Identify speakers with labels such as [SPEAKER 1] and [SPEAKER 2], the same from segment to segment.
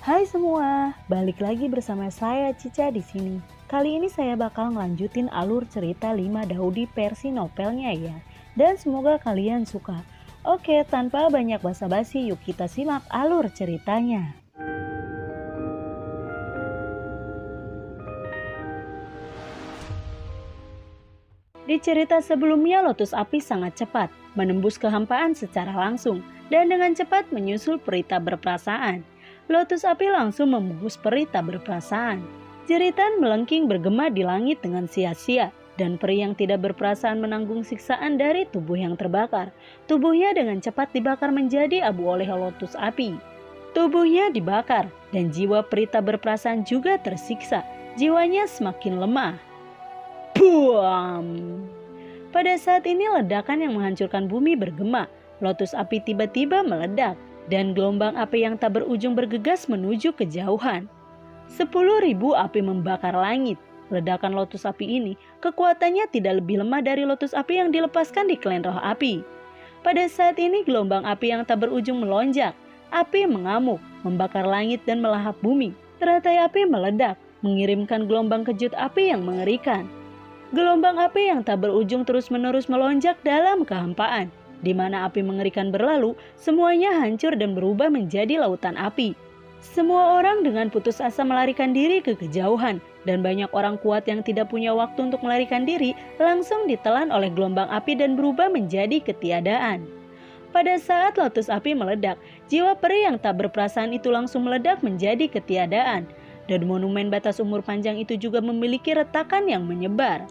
[SPEAKER 1] Hai semua, balik lagi bersama saya Cica di sini. Kali ini saya bakal ngelanjutin alur cerita 5 Daudi versi novelnya ya. Dan semoga kalian suka. Oke, tanpa banyak basa-basi, yuk kita simak alur ceritanya. Di cerita sebelumnya, Lotus Api sangat cepat, menembus kehampaan secara langsung, dan dengan cepat menyusul Perita berperasaan. Lotus Api langsung membungkus Perita berperasaan. Jeritan melengking bergema di langit dengan sia-sia, dan peri yang tidak berperasaan menanggung siksaan dari tubuh yang terbakar. Tubuhnya dengan cepat dibakar menjadi abu oleh Lotus Api. Tubuhnya dibakar, dan jiwa Perita berperasaan juga tersiksa. Jiwanya semakin lemah. Buam! Pada saat ini ledakan yang menghancurkan bumi bergema. Lotus Api tiba-tiba meledak dan gelombang api yang tak berujung bergegas menuju kejauhan. 10.000 api membakar langit. Ledakan Lotus Api ini kekuatannya tidak lebih lemah dari Lotus Api yang dilepaskan di Klan Roh Api. Pada saat ini gelombang api yang tak berujung melonjak. Api mengamuk, membakar langit dan melahap bumi. Teratai api meledak, mengirimkan gelombang kejut api yang mengerikan. Gelombang api yang tak berujung terus-menerus melonjak dalam kehampaan. Di mana api mengerikan berlalu, semuanya hancur dan berubah menjadi lautan api. Semua orang dengan putus asa melarikan diri ke kejauhan, dan banyak orang kuat yang tidak punya waktu untuk melarikan diri langsung ditelan oleh gelombang api dan berubah menjadi ketiadaan. Pada saat Lotus Api meledak, jiwa peri yang tak berperasaan itu langsung meledak menjadi ketiadaan, dan monumen batas umur panjang itu juga memiliki retakan yang menyebar.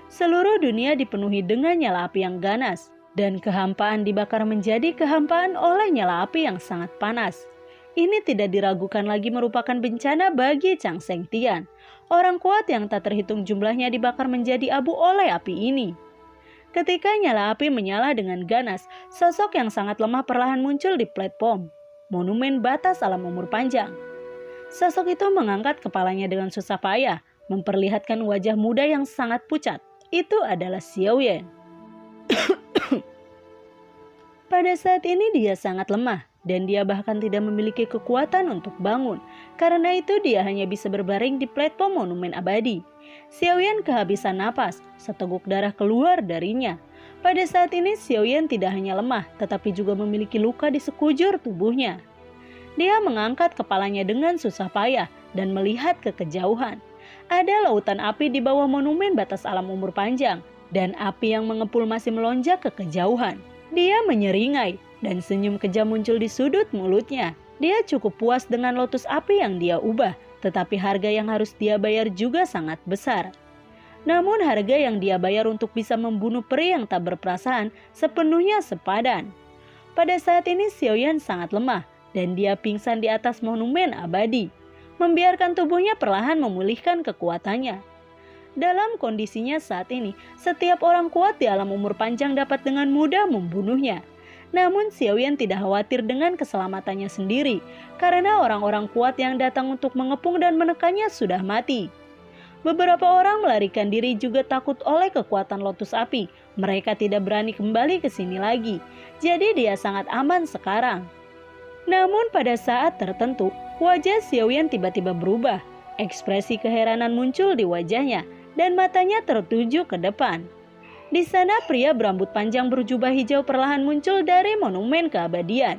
[SPEAKER 1] Seluruh dunia dipenuhi dengan nyala api yang ganas, dan kehampaan dibakar menjadi kehampaan oleh nyala api yang sangat panas. Ini tidak diragukan lagi merupakan bencana bagi Chang Seng Tian. Orang kuat yang tak terhitung jumlahnya dibakar menjadi abu oleh api ini. Ketika nyala api menyala dengan ganas, sosok yang sangat lemah perlahan muncul di platform monumen batas alam umur panjang. Sosok itu mengangkat kepalanya dengan susah payah, memperlihatkan wajah muda yang sangat pucat. Itu adalah Xiao Yan. Pada saat ini dia sangat lemah dan dia bahkan tidak memiliki kekuatan untuk bangun. Karena itu dia hanya bisa berbaring di platform monumen abadi. Xiao Yan kehabisan napas, seteguk darah keluar darinya. Pada saat ini Xiao Yan tidak hanya lemah tetapi juga memiliki luka di sekujur tubuhnya. Dia mengangkat kepalanya dengan susah payah dan melihat ke kejauhan. Ada lautan api di bawah monumen batas alam umur panjang, dan api yang mengepul masih melonjak ke kejauhan. Dia menyeringai, dan senyum kejam muncul di sudut mulutnya. Dia cukup puas dengan Lotus Api yang dia ubah, tetapi harga yang harus dia bayar juga sangat besar. Namun harga yang dia bayar untuk bisa membunuh peri yang tak berperasaan sepenuhnya sepadan. Pada saat ini Xiao Yan sangat lemah, dan dia pingsan di atas monumen abadi, membiarkan tubuhnya perlahan memulihkan kekuatannya. Dalam kondisinya saat ini, setiap orang kuat di alam umur panjang dapat dengan mudah membunuhnya. Namun Xiao Yan tidak khawatir dengan keselamatannya sendiri, karena orang-orang kuat yang datang untuk mengepung dan menekannya sudah mati. Beberapa orang melarikan diri juga takut oleh kekuatan Lotus Api. Mereka tidak berani kembali ke sini lagi, jadi dia sangat aman sekarang. Namun pada saat tertentu, wajah Xiao Yan tiba-tiba berubah. Ekspresi keheranan muncul di wajahnya dan matanya tertuju ke depan. Di sana pria berambut panjang berjubah hijau perlahan muncul dari monumen keabadian.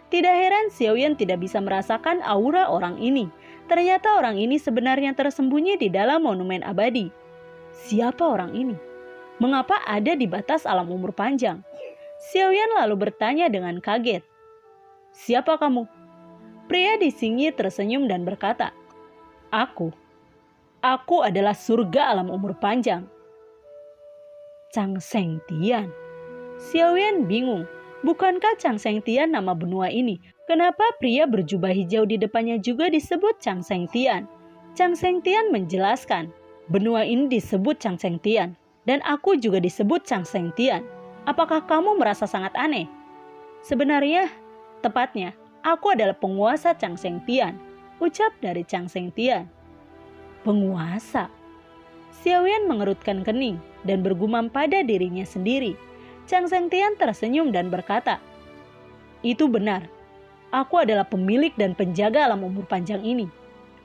[SPEAKER 1] Tidak heran Xiao Yan tidak bisa merasakan aura orang ini. Ternyata orang ini sebenarnya tersembunyi di dalam monumen abadi. Siapa orang ini? Mengapa ada di batas alam umur panjang? Xiao Yan lalu bertanya dengan kaget. Siapa kamu? Pria di sini tersenyum dan berkata, Aku adalah surga alam umur panjang. Chang Seng Tian. Xiao Yan bingung. Bukankah Chang Seng Tian nama benua ini? Kenapa pria berjubah hijau di depannya juga disebut Chang Seng Tian? Chang Seng Tian menjelaskan, benua ini disebut Chang Seng Tian, dan aku juga disebut Chang Seng Tian. Apakah kamu merasa sangat aneh? Sebenarnya, tepatnya, aku adalah penguasa Chang Seng Tian, ucap dari Chang Seng Tian. Penguasa? Xiao Yan mengerutkan kening dan bergumam pada dirinya sendiri. Chang Seng Tian tersenyum dan berkata, Itu benar. Aku adalah pemilik dan penjaga alam umur panjang ini.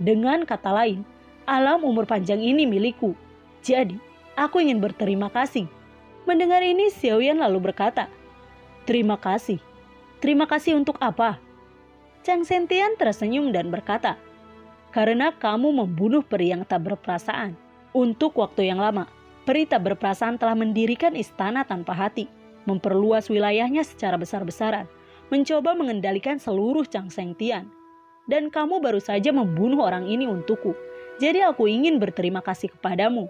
[SPEAKER 1] Dengan kata lain, alam umur panjang ini milikku. Jadi, aku ingin berterima kasih." Mendengar ini, Xiaoyan lalu berkata, "Terima kasih. Terima kasih untuk apa?" Chang Sentian tersenyum dan berkata, "Karena kamu membunuh peri yang tak berperasaan. Untuk waktu yang lama, peri tak berperasaan telah mendirikan istana tanpa hati, memperluas wilayahnya secara besar-besaran, mencoba mengendalikan seluruh Chang Sentian. Dan kamu baru saja membunuh orang ini untukku. Jadi aku ingin berterima kasih kepadamu."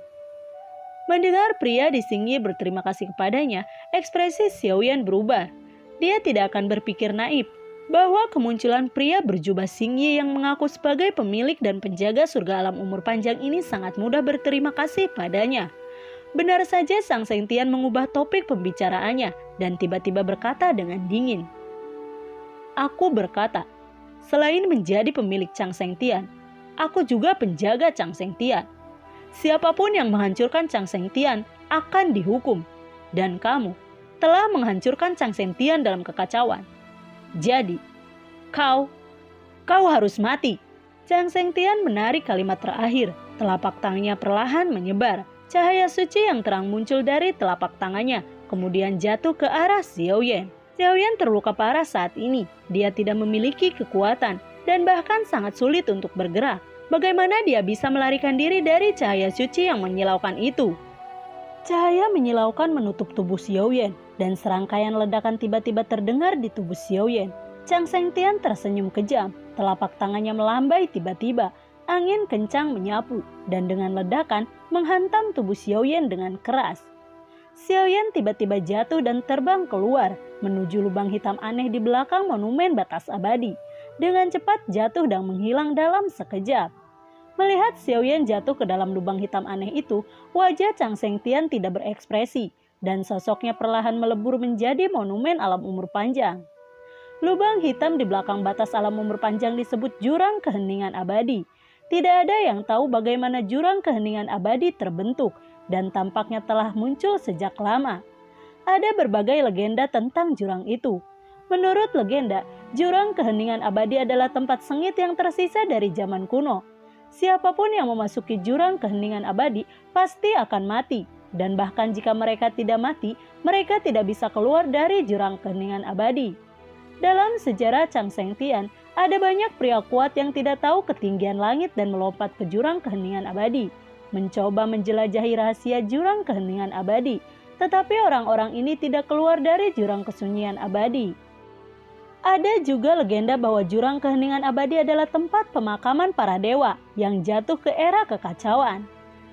[SPEAKER 1] Mendengar pria di Xingyi berterima kasih kepadanya, ekspresi Xiaoyan berubah. Dia tidak akan berpikir naif bahwa kemunculan pria berjubah Xingyi yang mengaku sebagai pemilik dan penjaga surga alam umur panjang ini sangat mudah berterima kasih padanya. Benar saja Sang Sentian mengubah topik pembicaraannya dan tiba-tiba berkata dengan dingin, "Aku berkata, selain menjadi pemilik Chang Sentian, aku juga penjaga Chang Sentian. Siapapun yang menghancurkan Chang Sentian akan dihukum. Dan kamu telah menghancurkan Chang Sentian dalam kekacauan. Jadi, kau harus mati." Chang Sentian menarik kalimat terakhir. Telapak tangannya perlahan menyebar. Cahaya suci yang terang muncul dari telapak tangannya, kemudian jatuh ke arah Xiaoyan. Xiaoyan terluka parah saat ini. Dia tidak memiliki kekuatan dan bahkan sangat sulit untuk bergerak. Bagaimana dia bisa melarikan diri dari cahaya suci yang menyilaukan itu? Cahaya menyilaukan menutup tubuh Xiaoyan dan serangkaian ledakan tiba-tiba terdengar di tubuh Xiaoyan. Chang Sentian tersenyum kejam, telapak tangannya melambai tiba-tiba. Angin kencang menyapu dan dengan ledakan menghantam tubuh Xiaoyan dengan keras. Xiaoyan tiba-tiba jatuh dan terbang keluar menuju lubang hitam aneh di belakang monumen batas abadi. Dengan cepat jatuh dan menghilang dalam sekejap. Melihat Xiaoyan jatuh ke dalam lubang hitam aneh itu, wajah Chang Sentian tidak berekspresi dan sosoknya perlahan melebur menjadi monumen alam umur panjang. Lubang hitam di belakang batas alam umur panjang disebut jurang keheningan abadi. Tidak ada yang tahu bagaimana jurang keheningan abadi terbentuk dan tampaknya telah muncul sejak lama. Ada berbagai legenda tentang jurang itu. Menurut legenda, jurang keheningan abadi adalah tempat sengit yang tersisa dari zaman kuno. Siapapun yang memasuki jurang keheningan abadi pasti akan mati. Dan bahkan jika mereka tidak mati, mereka tidak bisa keluar dari jurang keheningan abadi. Dalam sejarah Chang Sentian, ada banyak pria kuat yang tidak tahu ketinggian langit dan melompat ke jurang keheningan abadi, mencoba menjelajahi rahasia jurang keheningan abadi. Tetapi orang-orang ini tidak keluar dari jurang kesunyian abadi. Ada juga legenda bahwa jurang keheningan abadi adalah tempat pemakaman para dewa yang jatuh ke era kekacauan.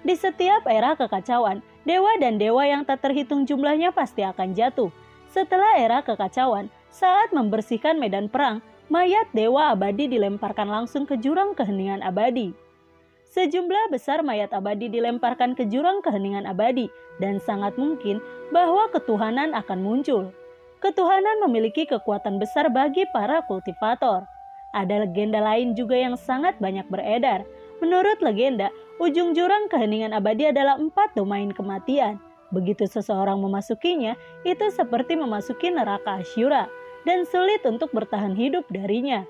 [SPEAKER 1] Di setiap era kekacauan, dewa dan dewa yang tak terhitung jumlahnya pasti akan jatuh. Setelah era kekacauan, saat membersihkan medan perang, mayat dewa abadi dilemparkan langsung ke jurang keheningan abadi. Sejumlah besar mayat abadi dilemparkan ke jurang keheningan abadi dan sangat mungkin bahwa ketuhanan akan muncul. Ketuhanan memiliki kekuatan besar bagi para kultivator. Ada legenda lain juga yang sangat banyak beredar. Menurut legenda, ujung jurang keheningan abadi adalah 4 domain kematian. Begitu seseorang memasukinya, itu seperti memasuki neraka Asyura dan sulit untuk bertahan hidup darinya.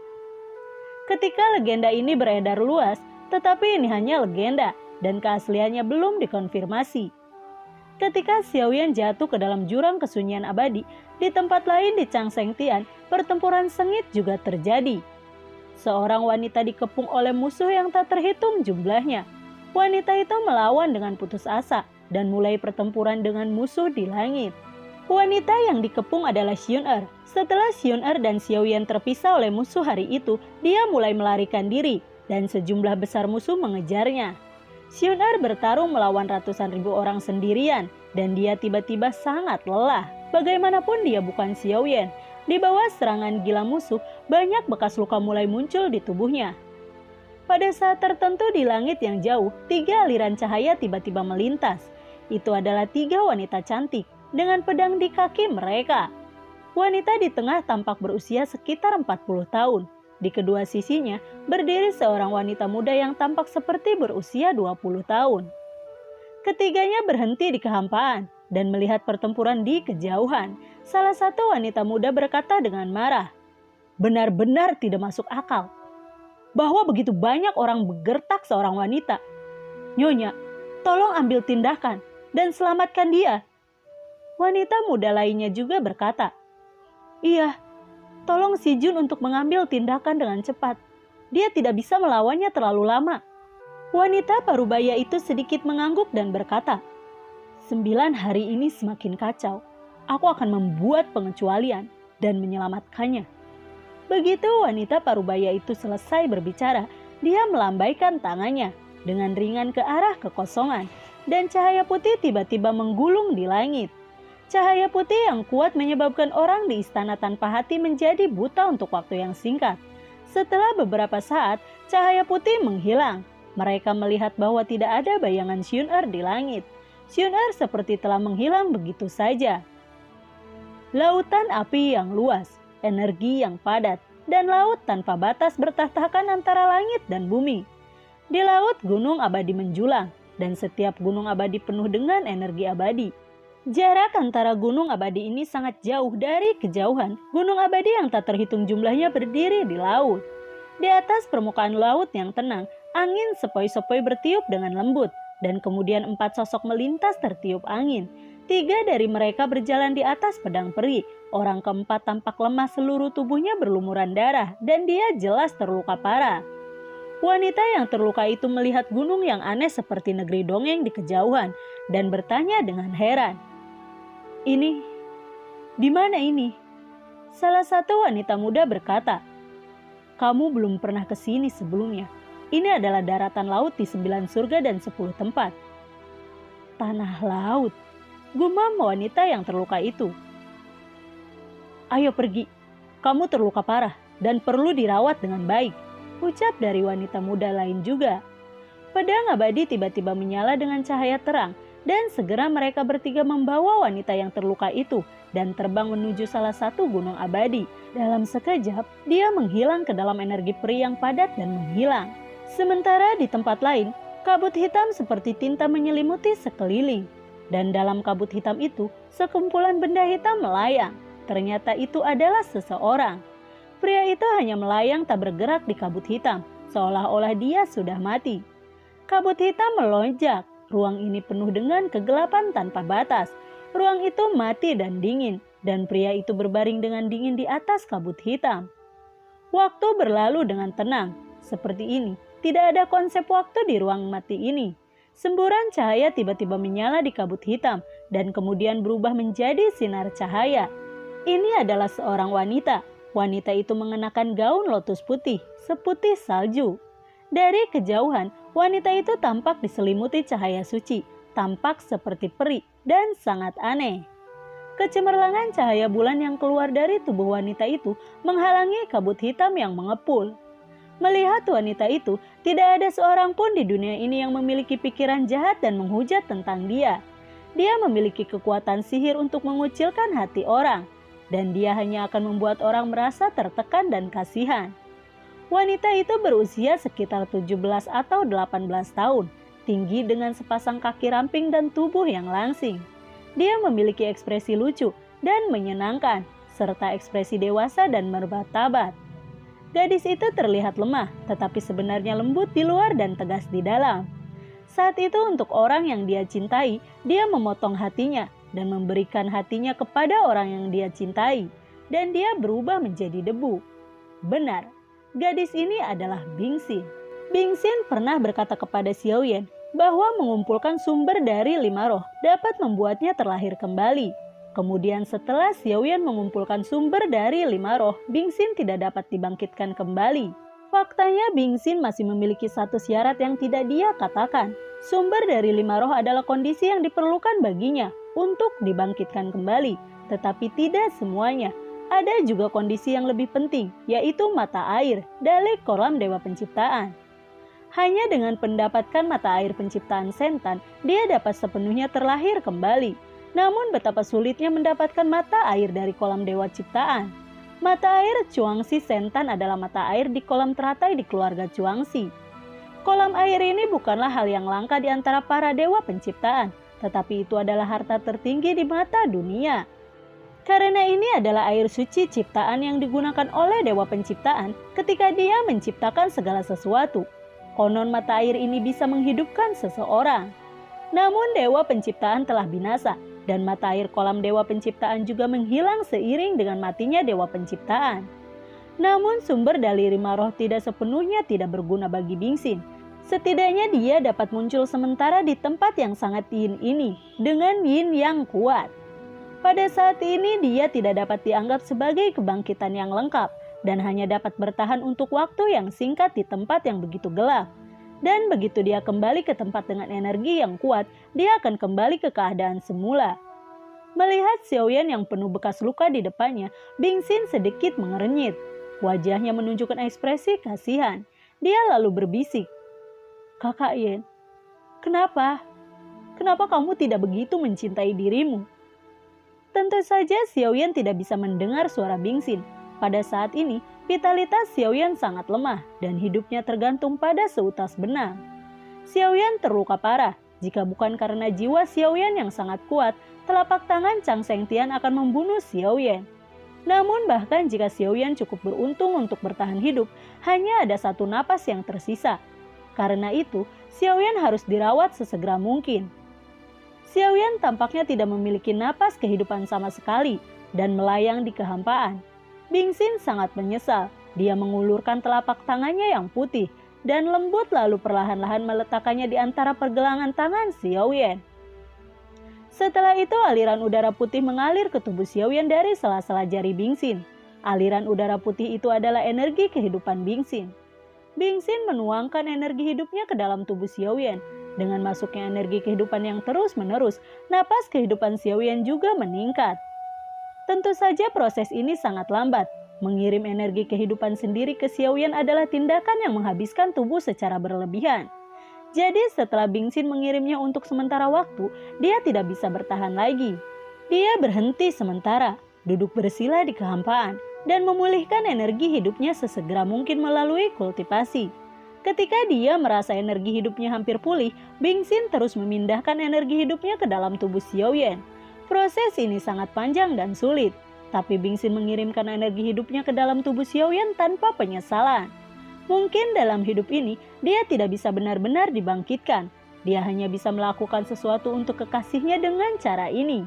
[SPEAKER 1] Ketika legenda ini beredar luas, tetapi ini hanya legenda dan keasliannya belum dikonfirmasi. Ketika Xiaoyan jatuh ke dalam jurang kesunyian abadi, di tempat lain di Chang Sentian, pertempuran sengit juga terjadi. Seorang wanita dikepung oleh musuh yang tak terhitung jumlahnya. Wanita itu melawan dengan putus asa dan mulai pertempuran dengan musuh di langit. Wanita yang dikepung adalah Xun-Er. Setelah Xun-Er dan Xiaoyan terpisah oleh musuh hari itu, dia mulai melarikan diri dan sejumlah besar musuh mengejarnya. Xun-Er bertarung melawan ratusan ribu orang sendirian dan dia tiba-tiba sangat lelah. Bagaimanapun dia bukan Xiaoyan. Di bawah serangan gila musuh, banyak bekas luka mulai muncul di tubuhnya. Pada saat tertentu di langit yang jauh, 3 aliran cahaya tiba-tiba melintas. Itu adalah 3 wanita cantik dengan pedang di kaki mereka. Wanita di tengah tampak berusia sekitar 40 tahun. Di kedua sisinya berdiri seorang wanita muda yang tampak seperti berusia 20 tahun. Ketiganya berhenti di kehampaan dan melihat pertempuran di kejauhan. Salah satu wanita muda berkata dengan marah, Benar-benar tidak masuk akal bahwa begitu banyak orang menggertak seorang wanita. Nyonya, tolong ambil tindakan dan selamatkan dia. Wanita muda lainnya juga berkata, iya, tolong si Jun untuk mengambil tindakan dengan cepat. Dia tidak bisa melawannya terlalu lama. Wanita parubaya itu sedikit mengangguk dan berkata, 9 hari ini semakin kacau. Aku akan membuat pengecualian dan menyelamatkannya. Begitu wanita parubaya itu selesai berbicara, dia melambaikan tangannya dengan ringan ke arah kekosongan, dan cahaya putih tiba-tiba menggulung di langit. Cahaya putih yang kuat menyebabkan orang di istana tanpa hati menjadi buta untuk waktu yang singkat. Setelah beberapa saat, cahaya putih menghilang. Mereka melihat bahwa tidak ada bayangan Xun-Er di langit. Xun-Er seperti telah menghilang begitu saja. Lautan api yang luas, energi yang padat, dan laut tanpa batas bertahtahkan antara langit dan bumi. Di laut gunung abadi menjulang, dan setiap gunung abadi penuh dengan energi abadi. Jarak antara gunung abadi ini sangat jauh. Dari kejauhan, gunung abadi yang tak terhitung jumlahnya berdiri di laut. Di atas permukaan laut yang tenang, angin sepoi-sepoi bertiup dengan lembut, dan kemudian 4 sosok melintas tertiup angin. 3 dari mereka berjalan di atas pedang peri. Orang keempat tampak lemah, seluruh tubuhnya berlumuran darah, dan dia jelas terluka parah. Wanita yang terluka itu melihat gunung yang aneh seperti negeri dongeng di kejauhan, dan bertanya dengan heran, "Ini, di mana ini?" Salah satu wanita muda berkata, "Kamu belum pernah ke sini sebelumnya. Ini adalah daratan laut di 9 surga dan 10 tempat." Tanah laut, gumam wanita yang terluka itu. "Ayo pergi, kamu terluka parah dan perlu dirawat dengan baik," ucap dari wanita muda lain juga. Pedang abadi tiba-tiba menyala dengan cahaya terang, dan segera mereka bertiga membawa wanita yang terluka itu dan terbang menuju salah satu gunung abadi. Dalam sekejap, dia menghilang ke dalam energi peri yang padat dan menghilang. Sementara di tempat lain, kabut hitam seperti tinta menyelimuti sekeliling. Dan dalam kabut hitam itu, sekumpulan benda hitam melayang. Ternyata itu adalah seseorang. Pria itu hanya melayang tak bergerak di kabut hitam, seolah-olah dia sudah mati. Kabut hitam melonjak. Ruang ini penuh dengan kegelapan tanpa batas. Ruang itu mati dan dingin, dan pria itu berbaring dengan dingin di atas kabut hitam. Waktu berlalu dengan tenang. Seperti ini, tidak ada konsep waktu di ruang mati ini. Semburan cahaya tiba-tiba menyala di kabut hitam, dan kemudian berubah menjadi sinar cahaya. Ini adalah seorang wanita. Wanita itu mengenakan gaun lotus putih, seputih salju. Dari kejauhan, wanita itu tampak diselimuti cahaya suci, tampak seperti peri, dan sangat aneh. Kecemerlangan cahaya bulan yang keluar dari tubuh wanita itu menghalangi kabut hitam yang mengepul. Melihat wanita itu, tidak ada seorang pun di dunia ini yang memiliki pikiran jahat dan menghujat tentang dia. Dia memiliki kekuatan sihir untuk mengucilkan hati orang, dan dia hanya akan membuat orang merasa tertekan dan kasihan. Wanita itu berusia sekitar 17 atau 18 tahun, tinggi dengan sepasang kaki ramping dan tubuh yang langsing. Dia memiliki ekspresi lucu dan menyenangkan, serta ekspresi dewasa dan martabat. Gadis itu terlihat lemah, tetapi sebenarnya lembut di luar dan tegas di dalam. Saat itu untuk orang yang dia cintai, dia memotong hatinya dan memberikan hatinya kepada orang yang dia cintai, dan dia berubah menjadi debu. Benar, gadis ini adalah Bingxin. Bingxin pernah berkata kepada Xiaoyan bahwa mengumpulkan sumber dari 5 roh dapat membuatnya terlahir kembali. Kemudian setelah Xiaoyan mengumpulkan sumber dari 5 roh, Bingxin tidak dapat dibangkitkan kembali. Faktanya Bingxin masih memiliki satu syarat yang tidak dia katakan. Sumber dari 5 roh adalah kondisi yang diperlukan baginya untuk dibangkitkan kembali, tetapi tidak semuanya. Ada juga kondisi yang lebih penting, yaitu mata air dari kolam Dewa Penciptaan. Hanya dengan mendapatkan mata air penciptaan Sentan, dia dapat sepenuhnya terlahir kembali. Namun betapa sulitnya mendapatkan mata air dari kolam Dewa Ciptaan. Mata air Chuangxi Sentan adalah mata air di kolam teratai di keluarga Chuangxi. Kolam air ini bukanlah hal yang langka di antara para dewa penciptaan, tetapi itu adalah harta tertinggi di mata dunia. Karena ini adalah air suci ciptaan yang digunakan oleh Dewa Penciptaan ketika dia menciptakan segala sesuatu. Konon mata air ini bisa menghidupkan seseorang. Namun Dewa Penciptaan telah binasa, dan mata air kolam Dewa Penciptaan juga menghilang seiring dengan matinya Dewa Penciptaan. Namun sumber dari lima roh tidak sepenuhnya tidak berguna bagi Bingsin. Setidaknya dia dapat muncul sementara di tempat yang sangat yin ini dengan yin yang kuat. Pada saat ini dia tidak dapat dianggap sebagai kebangkitan yang lengkap dan hanya dapat bertahan untuk waktu yang singkat di tempat yang begitu gelap. Dan begitu dia kembali ke tempat dengan energi yang kuat, dia akan kembali ke keadaan semula. Melihat Xiaoyan yang penuh bekas luka di depannya, Bingsin sedikit mengernyit. Wajahnya menunjukkan ekspresi kasihan. Dia lalu berbisik, "Kakak Yen, kenapa? Kenapa kamu tidak begitu mencintai dirimu?" Tentu saja Xiaoyan tidak bisa mendengar suara Bingsin. Pada saat ini, vitalitas Xiaoyan sangat lemah dan hidupnya tergantung pada seutas benang. Xiaoyan terluka parah. Jika bukan karena jiwa Xiaoyan yang sangat kuat, telapak tangan Chang Shengtian akan membunuh Xiaoyan. Namun bahkan jika Xiaoyan cukup beruntung untuk bertahan hidup, hanya ada satu napas yang tersisa. Karena itu, Xiaoyan harus dirawat sesegera mungkin. Xiaoyan tampaknya tidak memiliki napas kehidupan sama sekali dan melayang di kehampaan. Bingsin sangat menyesal. Dia mengulurkan telapak tangannya yang putih dan lembut lalu perlahan-lahan meletakkannya di antara pergelangan tangan Xiaoyan. Setelah itu aliran udara putih mengalir ke tubuh Xiaoyan dari sela-sela jari Bingsin. Aliran udara putih itu adalah energi kehidupan Bingsin. Bingsin menuangkan energi hidupnya ke dalam tubuh Xiaoyan. Dengan masuknya energi kehidupan yang terus-menerus, napas kehidupan Xiaoyan juga meningkat. Tentu saja proses ini sangat lambat. Mengirim energi kehidupan sendiri ke Xiaoyan adalah tindakan yang menghabiskan tubuh secara berlebihan. Jadi setelah Bingsin mengirimnya untuk sementara waktu, dia tidak bisa bertahan lagi. Dia berhenti sementara, duduk bersila di kehampaan, dan memulihkan energi hidupnya sesegera mungkin melalui kultivasi. Ketika dia merasa energi hidupnya hampir pulih, Bingsin terus memindahkan energi hidupnya ke dalam tubuh Xiaoyan. Proses ini sangat panjang dan sulit, tapi Bingsin mengirimkan energi hidupnya ke dalam tubuh Xiaoyan tanpa penyesalan. Mungkin dalam hidup ini, dia tidak bisa benar-benar dibangkitkan. Dia hanya bisa melakukan sesuatu untuk kekasihnya dengan cara ini.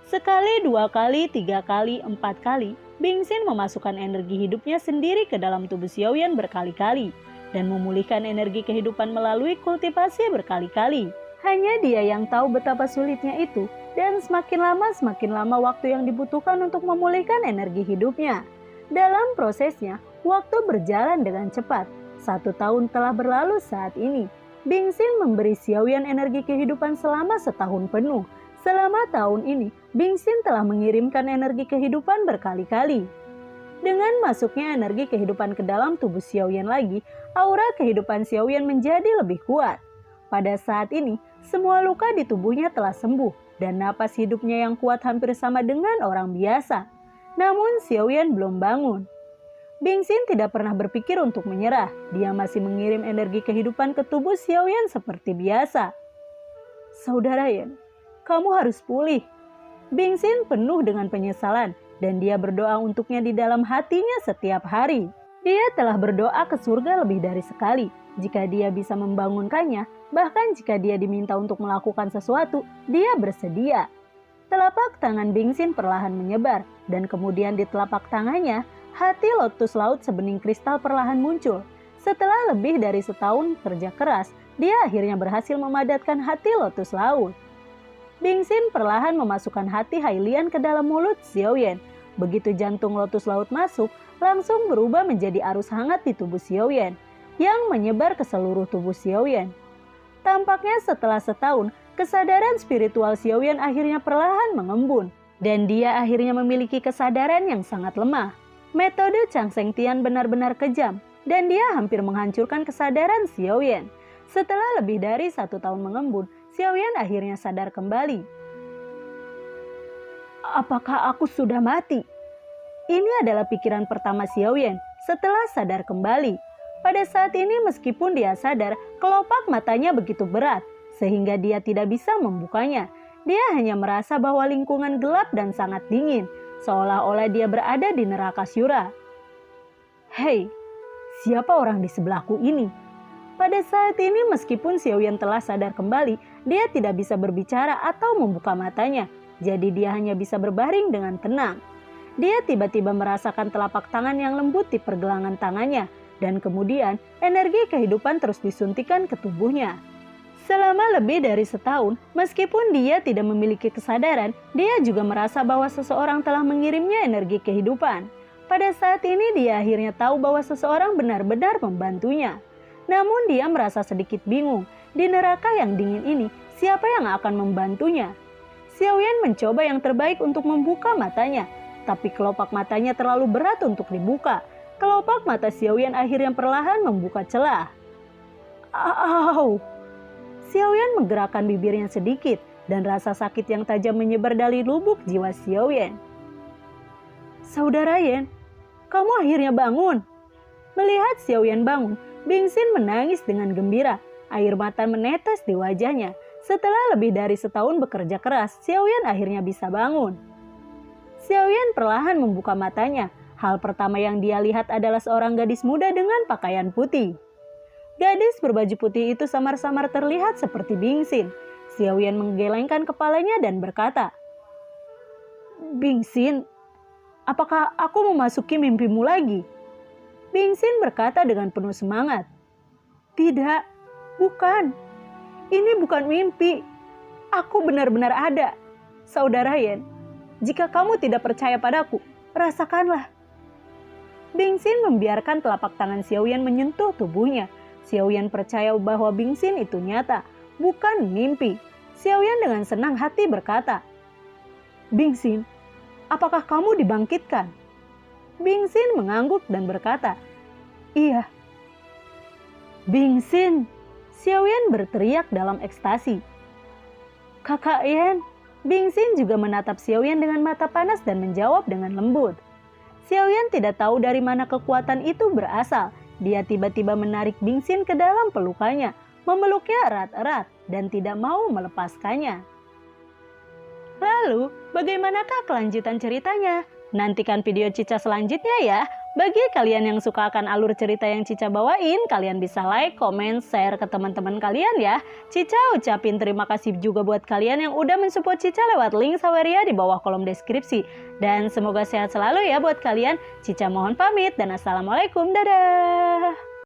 [SPEAKER 1] Sekali, 2 kali, 3 kali, 4 kali, Bingsin memasukkan energi hidupnya sendiri ke dalam tubuh Xiaoyan berkali-kali dan memulihkan energi kehidupan melalui kultivasi berkali-kali. Hanya dia yang tahu betapa sulitnya itu, dan semakin lama waktu yang dibutuhkan untuk memulihkan energi hidupnya. Dalam prosesnya, waktu berjalan dengan cepat. 1 tahun telah berlalu saat ini. Bingsin memberi Xiaoyan energi kehidupan selama setahun penuh. Selama tahun ini, Bingsin telah mengirimkan energi kehidupan berkali-kali. Dengan masuknya energi kehidupan ke dalam tubuh Xiaoyan lagi, aura kehidupan Xiaoyan menjadi lebih kuat. Pada saat ini, semua luka di tubuhnya telah sembuh dan napas hidupnya yang kuat hampir sama dengan orang biasa. Namun Xiaoyan belum bangun. Bingsin tidak pernah berpikir untuk menyerah. Dia masih mengirim energi kehidupan ke tubuh Xiaoyan seperti biasa. "Saudara Yan, kamu harus pulih." Bingsin penuh dengan penyesalan. Dan dia berdoa untuknya di dalam hatinya setiap hari. Dia telah berdoa ke surga lebih dari sekali. Jika dia bisa membangunkannya, bahkan jika dia diminta untuk melakukan sesuatu, dia bersedia. Telapak tangan Bingsin perlahan menyebar, dan kemudian di telapak tangannya, hati lotus laut sebening kristal perlahan muncul. Setelah lebih dari setahun kerja keras, dia akhirnya berhasil memadatkan hati lotus laut. Bingsin perlahan memasukkan hati Hailian ke dalam mulut Xiaoyan. Begitu jantung lotus laut masuk, langsung berubah menjadi arus hangat di tubuh Xiaoyan, yang menyebar ke seluruh tubuh Xiaoyan. Tampaknya setelah setahun, kesadaran spiritual Xiaoyan akhirnya perlahan mengembun, dan dia akhirnya memiliki kesadaran yang sangat lemah. Metode Chang Shengtian benar-benar kejam, dan dia hampir menghancurkan kesadaran Xiaoyan. Setelah lebih dari 1 tahun mengembun, Xiaoyan akhirnya sadar kembali. Apakah aku sudah mati? Ini adalah pikiran pertama Xiaoyan setelah sadar kembali. Pada saat ini meskipun dia sadar, kelopak matanya begitu berat sehingga dia tidak bisa membukanya. Dia hanya merasa bahwa lingkungan gelap dan sangat dingin, seolah-olah dia berada di neraka Syura. Hei, siapa orang di sebelahku ini? Pada saat ini meskipun Xiaoyan telah sadar kembali, dia tidak bisa berbicara atau membuka matanya. Jadi dia hanya bisa berbaring dengan tenang. Dia tiba-tiba merasakan telapak tangan yang lembut di pergelangan tangannya. Dan kemudian energi kehidupan terus disuntikan ke tubuhnya. Selama lebih dari setahun, meskipun dia tidak memiliki kesadaran, dia juga merasa bahwa seseorang telah mengirimnya energi kehidupan. Pada saat ini dia akhirnya tahu bahwa seseorang benar-benar membantunya. Namun dia merasa sedikit bingung, di neraka yang dingin ini, siapa yang akan membantunya? Xiaoyan mencoba yang terbaik untuk membuka matanya, tapi kelopak matanya terlalu berat untuk dibuka. Kelopak mata Xiaoyan akhirnya perlahan membuka celah. Au! Xiaoyan menggerakkan bibirnya sedikit dan rasa sakit yang tajam menyebar dari lubuk jiwa Xiaoyan. Saudara Yan, kamu akhirnya bangun. Melihat Xiaoyan bangun, Bingxin menangis dengan gembira. Air mata menetes di wajahnya. Setelah lebih dari setahun bekerja keras, Xiaoyan akhirnya bisa bangun. Xiaoyan perlahan membuka matanya. Hal pertama yang dia lihat adalah seorang gadis muda dengan pakaian putih. Gadis berbaju putih itu samar-samar terlihat seperti Bingxin. Xiaoyan menggelengkan kepalanya dan berkata, Bingxin, apakah aku memasuki mimpimu lagi? Bingxin berkata dengan penuh semangat, Tidak, bukan. Ini bukan mimpi. Aku benar-benar ada. Saudara Yan, jika kamu tidak percaya padaku, rasakanlah. Bingxin membiarkan telapak tangan Xiaoyan menyentuh tubuhnya. Xiaoyan percaya bahwa Bingxin itu nyata, bukan mimpi. Xiaoyan dengan senang hati berkata, Bingxin, apakah kamu dibangkitkan? Bingxin mengangguk dan berkata, Iya. Bingxin, Xiaoyan berteriak dalam ekstasi. Kakak Yan, Bingxin juga menatap Xiaoyan dengan mata panas dan menjawab dengan lembut. Xiaoyan tidak tahu dari mana kekuatan itu berasal. Dia tiba-tiba menarik Bingxin ke dalam pelukannya, memeluknya erat-erat dan tidak mau melepaskannya. Lalu, bagaimanakah kelanjutan ceritanya? Nantikan video Cica selanjutnya ya. Bagi kalian yang suka akan alur cerita yang Cica bawain, kalian bisa like, komen, share ke teman-teman kalian ya. Cica ucapin terima kasih juga buat kalian yang udah mensupport Cica lewat link Saweria di bawah kolom deskripsi. Dan semoga sehat selalu ya buat kalian. Cica mohon pamit dan assalamualaikum, dadah.